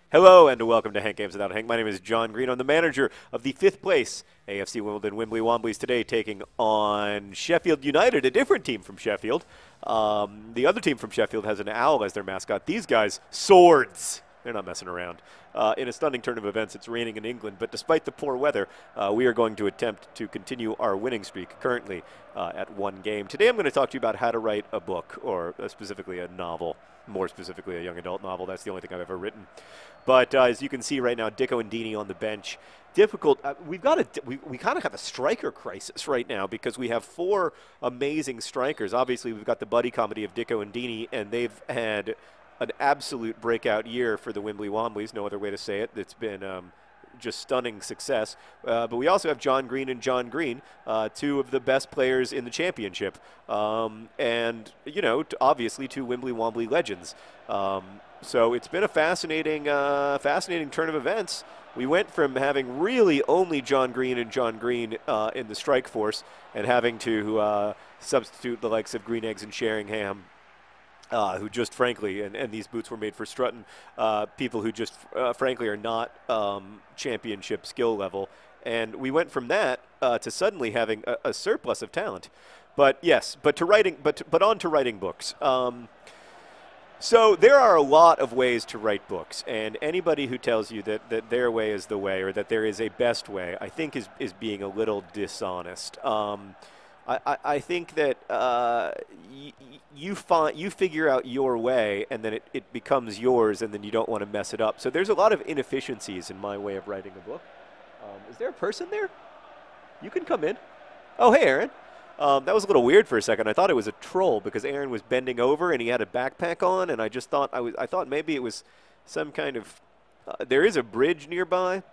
Hello and welcome to Hank Games Without Hank. My name is John Green. I'm the manager of the 5th place AFC Wimbly Womblys today, taking on Sheffield United, a different team from Sheffield. The other team from Sheffield has an owl as their mascot. These guys, swords. They're not messing around. In a stunning turn of events, it's raining in England, but despite the poor weather, we are going to attempt to continue our winning streak currently at 1 game. Today I'm going to talk to you about how to write a book, or specifically a novel, more specifically a young adult novel. That's the only thing I've ever written. But as you can see right now, Dicko and Dini on the bench. Difficult. We kind of have a striker crisis right now because we have 4 amazing strikers. Obviously, we've got the buddy comedy of Dicko and Dini, and they've had an absolute breakout year for the Wimbly Womblys, no other way to say it. It's been just stunning success. But we also have John Green and John Green, 2 of the best players in the championship. And, you know, obviously 2 Wimbly Wombly legends. So it's been a fascinating turn of events. We went from having really only John Green and John Green in the strike force and having to substitute the likes of Green Eggs and Sheringham, who just frankly, and these boots were made for strutting, people who just frankly are not championship skill level. And we went from that to suddenly having a surplus of talent. But yes, but on to writing books. So there are a lot of ways to write books, and anybody who tells you that their way is the way or that there is a best way, I think is being a little dishonest. I think that you figure out your way, and then it becomes yours, and then you don't want to mess it up. So there's a lot of inefficiencies in my way of writing a book. Is there a person there? You can come in. Oh, hey, Aaron. That was a little weird for a second. I thought it was a troll because Aaron was bending over and he had a backpack on, and I just thought I thought maybe it was some kind of. There is a bridge nearby.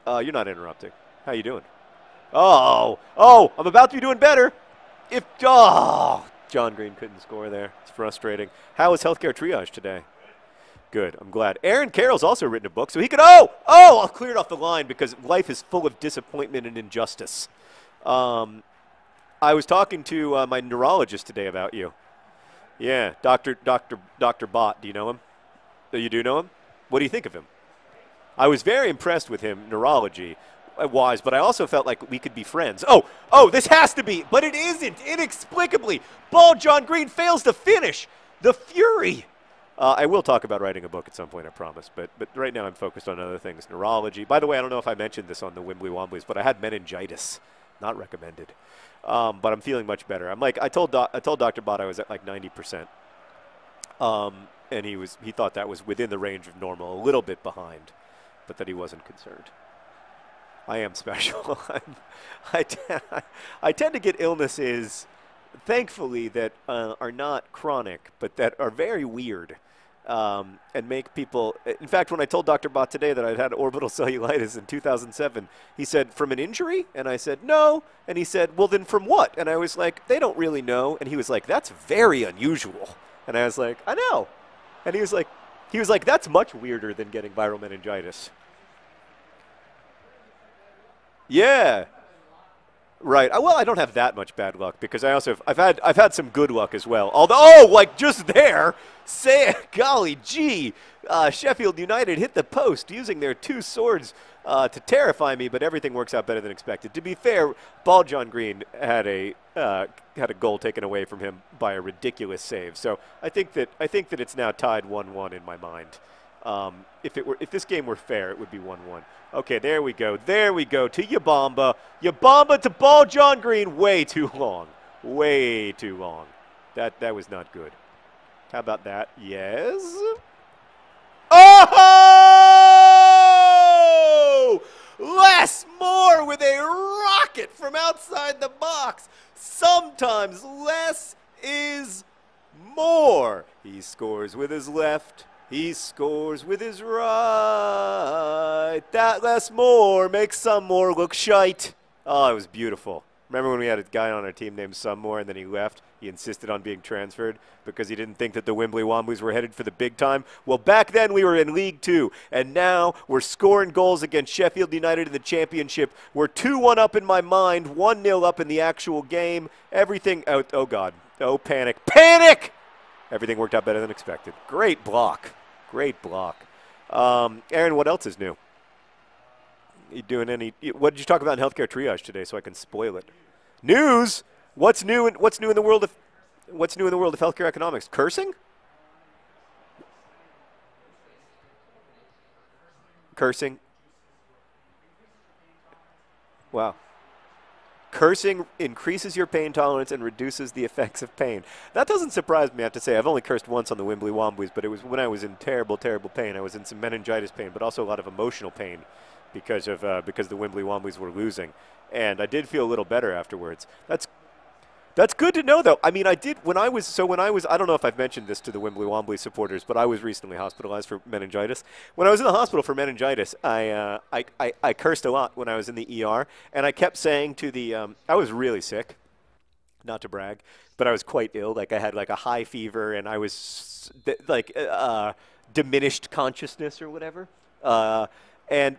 You're not interrupting. How you doing? Oh, I'm about to be doing better. John Green couldn't score there. It's frustrating. How was healthcare triage today? Good. I'm glad. Aaron Carroll's also written a book, so he could. I'll clear it off the line because life is full of disappointment and injustice. I was talking to my neurologist today about you. Yeah, Dr. Bott. Do you know him? You do know him? What do you think of him? I was very impressed with him, neurology-wise, but I also felt like we could be friends. Oh, this has to be, but it isn't, inexplicably. Ball John Green fails to finish. The fury. I will talk about writing a book at some point, I promise, but right now I'm focused on other things. Neurology. By the way, I don't know if I mentioned this on the Wimbly Womblys, but I had meningitis. Not recommended. But I'm feeling much better. I told Dr. Bott I was at like 90%. And he thought that was within the range of normal, a little bit behind, but that he wasn't concerned. I am special. I tend to get illnesses, thankfully, that are not chronic, but that are very weird. And make people. In fact, when I told Dr. Bott today that I'd had orbital cellulitis in 2007, he said, "From an injury?" And I said, "No." And he said, "Well, then from what?" And I was like, "They don't really know." And he was like, "That's very unusual." And I was like, "I know." And he was like, "That's much weirder than getting viral meningitis." Yeah. Right. Well, I don't have that much bad luck because I've had some good luck as well. Although, like just there, golly gee, Sheffield United hit the post using their 2 swords to terrify me, but everything works out better than expected. To be fair, Ball John Green had a goal taken away from him by a ridiculous save. So I think that it's now tied 1-1 in my mind. If this game were fair, it would be 1-1. Okay, there we go. There we go to Yabamba. Yabamba to Ball John Green. Way too long. Way too long. That was not good. How about that? Yes. Oh! Less more with a rocket from outside the box. Sometimes less is more. He scores with his left. He scores with his right. That less more makes some more look shite. Oh, it was beautiful. Remember when we had a guy on our team named Some and then he left? He insisted on being transferred because he didn't think that the Wimbly Womblys were headed for the big time. Well, back then we were in League 2, and now we're scoring goals against Sheffield United in the championship. We're 2-1 up in my mind, 1-0 up in the actual game. Everything, oh God, oh panic, panic! Everything worked out better than expected. Great block. Great block. Aaron, what else is new? You doing any? What did you talk about in healthcare triage today, so I can spoil it? News. What's new? What's new in the world of healthcare economics? Cursing. Cursing. Wow. Cursing increases your pain tolerance and reduces the effects of pain. That doesn't surprise me, I have to say. I've only cursed once on the Wimbly Womblys, but it was when I was in terrible, terrible pain. I was in some meningitis pain, but also a lot of emotional pain because the Wimbly Womblys were losing. And I did feel a little better afterwards. That's good to know, though. I mean, I did when I was I don't know if I've mentioned this to the Wimbly Wombly supporters, but I was recently hospitalized for meningitis. When I was in the hospital for meningitis, I cursed a lot when I was in the ER, and I kept saying to the I was really sick, not to brag, but I was quite ill. Like I had like a high fever, and I was diminished consciousness or whatever.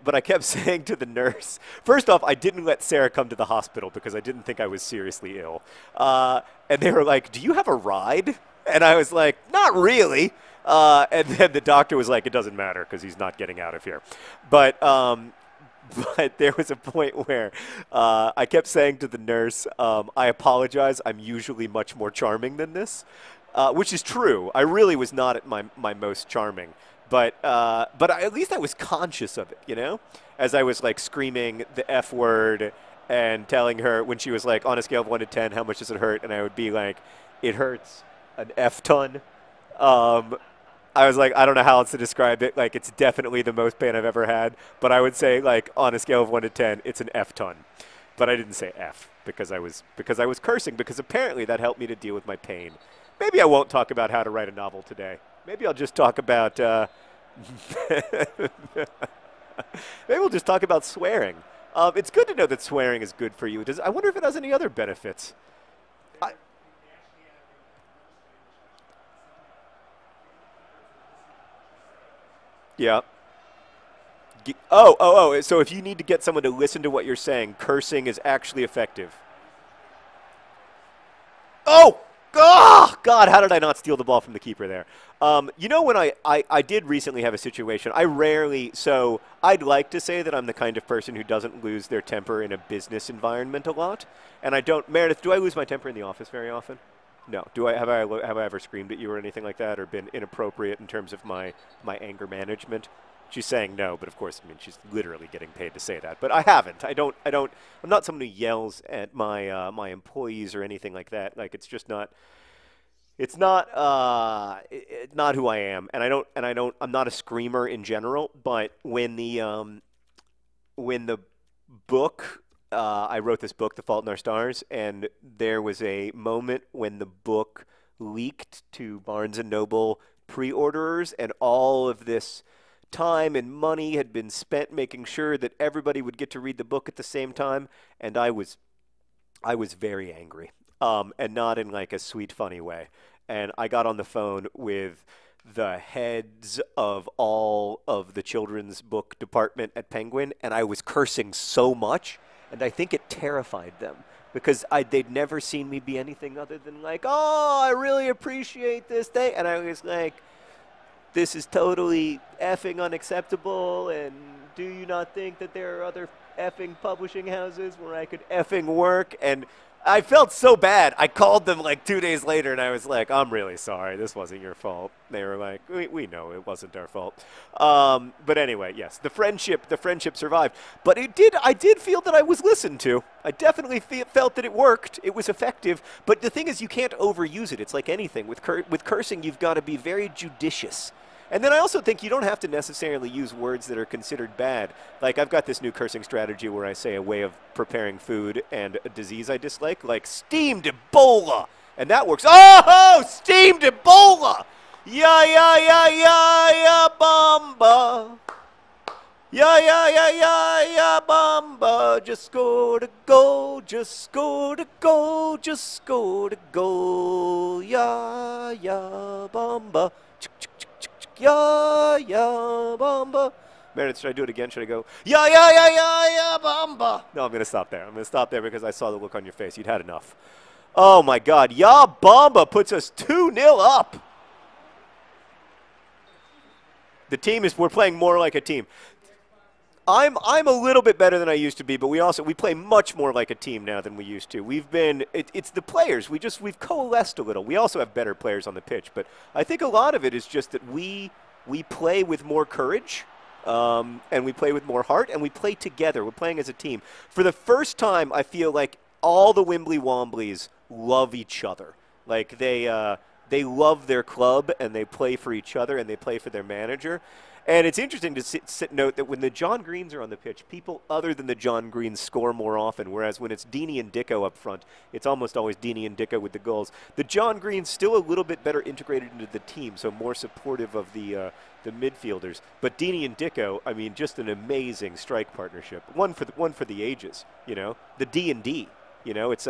But I kept saying to the nurse, first off, I didn't let Sarah come to the hospital because I didn't think I was seriously ill. And they were like, do you have a ride? And I was like, not really. And then the doctor was like, it doesn't matter because he's not getting out of here. But there was a point where I kept saying to the nurse, I apologize. I'm usually much more charming than this, which is true. I really was not at my most charming. But at least I was conscious of it, you know, as I was like screaming the F word and telling her when she was like, on a scale of 1 to 10, how much does it hurt? And I would be like, it hurts an F ton. I was like, I don't know how else to describe it. Like, it's definitely the most pain I've ever had. But I would say, like, on a scale of 1 to 10, it's an F ton. But I didn't say F because I was cursing, because apparently that helped me to deal with my pain. Maybe I won't talk about how to write a novel today. Maybe I'll just talk about maybe we'll just talk about swearing. It's good to know that swearing is good for you. I wonder if it has any other benefits. Yeah. So if you need to get someone to listen to what you're saying, cursing is actually effective. Oh! Oh, God, how did I not steal the ball from the keeper there? You know, when I did recently have a situation, so I'd like to say that I'm the kind of person who doesn't lose their temper in a business environment a lot. And I don't, Meredith, do I lose my temper in the office very often? No. Have I ever screamed at you or anything like that, or been inappropriate in terms of my anger management? She's saying no, but of course, I mean, she's literally getting paid to say that. But I haven't. I'm not someone who yells at my employees or anything like that. Like, it's just not. It's not who I am, and I'm not a screamer in general. But when the book, I wrote this book, The Fault in Our Stars, and there was a moment when the book leaked to Barnes and Noble pre-orderers, and all of this time and money had been spent making sure that everybody would get to read the book at the same time, and I was very angry, and not in like a sweet, funny way. And I got on the phone with the heads of all of the children's book department at Penguin, and I was cursing so much, and I think it terrified them because they'd never seen me be anything other than like, oh, I really appreciate this thing, and I was like, this is totally effing unacceptable, and do you not think that there are other effing publishing houses where I could effing work? And I felt so bad. I called them like 2 days later, and I was like, I'm really sorry. This wasn't your fault. They were like, we know it wasn't our fault. But anyway, yes, the friendship survived. But I did feel that I was listened to. I definitely felt that it worked. It was effective. But the thing is, you can't overuse it. It's like anything. With cursing, you've got to be very judicious. And then I also think you don't have to necessarily use words that are considered bad. Like, I've got this new cursing strategy where I say a way of preparing food and a disease I dislike, like steamed Ebola. And that works. Oh, steamed Ebola! Ya, ya, ya, ya, ya, bamba. Ya, ya, ya, ya, ya, bamba. Just go to go, just go to go, just go to go. Ya, ya, bamba. Ya, ya, bamba. Meredith, should I do it again? Should I go, ya, ya, ya, ya, ya, bamba? No, I'm going to stop there. I'm going to stop there because I saw the look on your face. You'd had enough. Oh, my God. Ya, bamba puts us 2-0 up. The team is, we're playing more like a team. I'm a little bit better than I used to be, but we play much more like a team now than we used to. It's the players. We've coalesced a little. We also have better players on the pitch, but I think a lot of it is just that we play with more courage, and we play with more heart, and we play together. We're playing as a team. For the first time, I feel like all the Wimbly Womblys love each other. Like they love their club, and they play for each other, and they play for their manager. And it's interesting to note that when the John Greens are on the pitch, people other than the John Greens score more often, whereas when it's Deeney and Dicko up front, it's almost always Deeney and Dicko with the goals. The John Greens still a little bit better integrated into the team, so more supportive of the midfielders. But Deeney and Dicko, I mean, just an amazing strike partnership. One for the ages, you know. The D&D, you know, it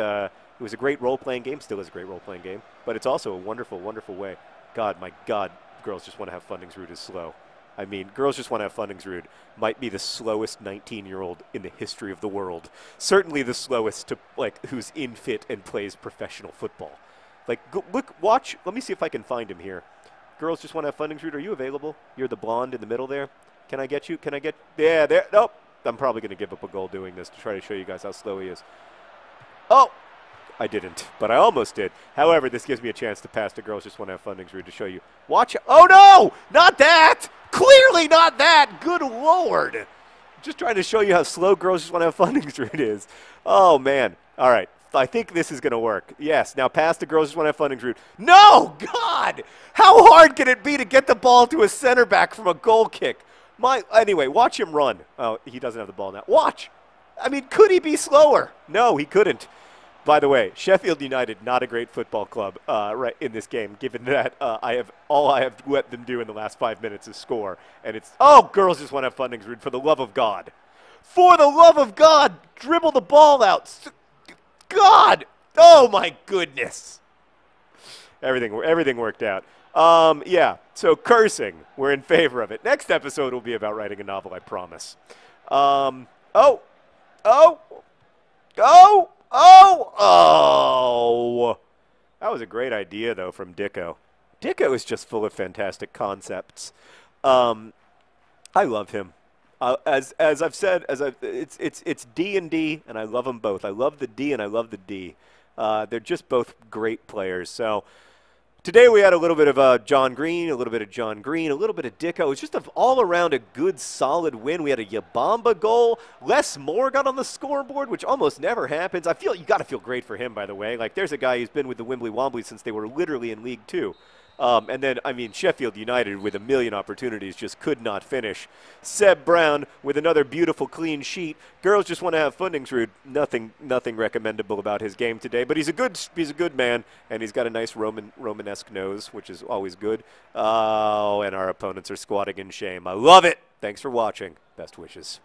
was a great role-playing game, still is a great role-playing game, but it's also a wonderful, wonderful way. God, my God, Girls Just Want to Have Fundingsrud is slow. I mean, Girls Just Want to Have Fundingsrud might be the slowest 19-year-old in the history of the world. Certainly the slowest to, like, who's in fit and plays professional football. Like, watch. Let me see if I can find him here. Girls Just Want to Have Fundingsrud, are you available? You're the blonde in the middle there. Can I get you? Can I get? Yeah, there. Nope. I'm probably going to give up a goal doing this to try to show you guys how slow he is. Oh! I didn't, but I almost did. However, this gives me a chance to pass to Girls Just Want to Have Fundingsrud to show you. Watch. Oh, no! Not that! Clearly not that! Good Lord! Just trying to show you how slow Girls Just Want to Have Fundingsrud is. Oh, man. All right. I think this is going to work. Yes. Now pass to Girls Just Want to Have Fundingsrud. No! God! How hard can it be to get the ball to a center back from a goal kick? Anyway, watch him run. Oh, he doesn't have the ball now. Watch! I mean, could he be slower? No, he couldn't. By the way, Sheffield United, not a great football club right in this game, given that all I have let them do in the last 5 minutes is score. And it's, oh, Girls Just Want to Have Fundingsrud, for the love of God. For the love of God, dribble the ball out. God! Oh, my goodness. Everything worked out. Yeah, so cursing, we're in favor of it. Next episode will be about writing a novel, I promise. Oh! That was a great idea, though, from Dicko. Dicko is just full of fantastic concepts. I love him. As I've said, it's D and D, and I love them both. I love the D and I love the D. They're just both great players. So today we had a little bit of John Green, a little bit of John Green, a little bit of Dicko. It's just all around a good, solid win. We had a Yabamba goal. Les Moore got on the scoreboard, which almost never happens. I feel you got to feel great for him, by the way. Like, there's a guy who's been with the Wimbly Womblys since they were literally in League Two. And then, I mean, Sheffield United with a million opportunities just could not finish. Seb Brown with another beautiful clean sheet. Girls Just Want to Have Fundingsrud. Nothing recommendable about his game today, but he's a good man, and he's got a nice Romanesque nose, which is always good. Oh, and our opponents are squatting in shame. I love it. Thanks for watching. Best wishes.